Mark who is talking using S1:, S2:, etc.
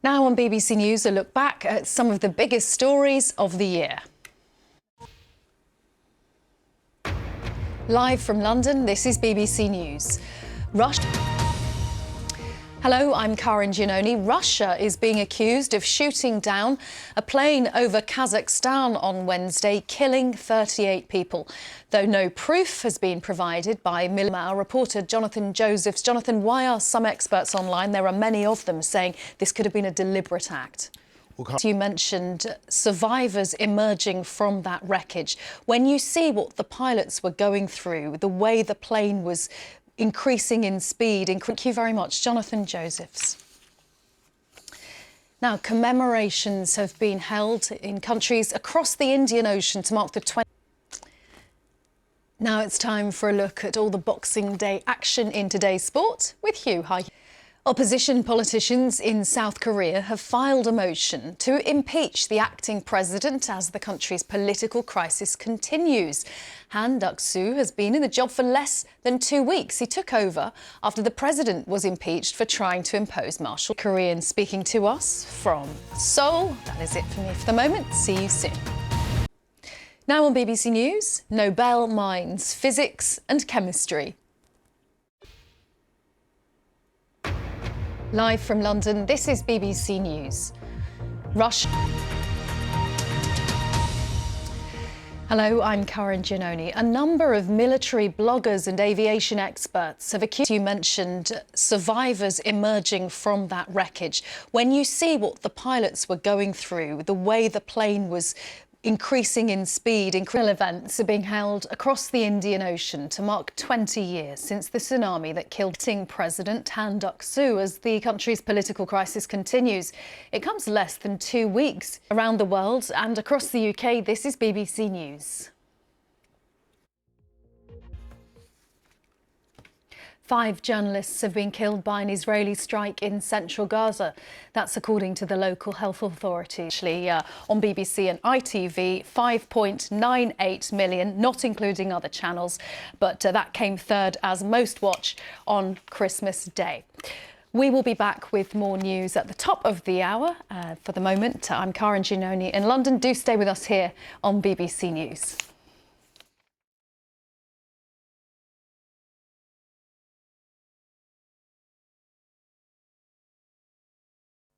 S1: Now on BBC News, a look back at some of the biggest stories of the year. Live from London, this is BBC News. Hello, I'm Karin Giannone. Russia is being accused of shooting down a plane over Kazakhstan on Wednesday, killing 38 people. Though no proof has been provided by our reporter Jonathan Josephs. Jonathan, why are some experts online, there are many of them, saying this could have been a deliberate act? You mentioned survivors emerging from that wreckage. When you see what the pilots were going through, the way the plane was increasing in speed. Thank you very much, Jonathan Josephs. Now, commemorations have been held in countries across the Indian Ocean to mark the 20th. Now it's time for a look at all the Boxing Day action in today's sport with Hugh. Hi. Opposition politicians in South Korea have filed a motion to impeach the acting president as the country's political crisis continues. Han Duck-soo has been in the job for less than 2 weeks. He took over after the president was impeached for trying to impose martial law. Korean speaking to us from Seoul. That is it for me for the moment. See you soon. Now on BBC News, Nobel mines physics and chemistry. Live from London, this is BBC News. Russia. Hello, I'm Karin Giannone. A number of military bloggers and aviation experts have accused. You mentioned survivors emerging from that wreckage. When you see what the pilots were going through, the way the plane was increasing in speed, events are being held across the Indian Ocean to mark 20 years since the tsunami that killed President Han Duck-soo as the country's political crisis continues. It comes less than 2 weeks. Around the world and across the UK, this is BBC News. 5 journalists have been killed by an Israeli strike in central Gaza. That's according to the local health authorities. Actually, on BBC and ITV, 5.98 million, not including other channels, but that came third as most watch on Christmas Day. We will be back with more news at the top of the hour. For the moment, I'm Karin Giannone in London. Do stay with us here on BBC News.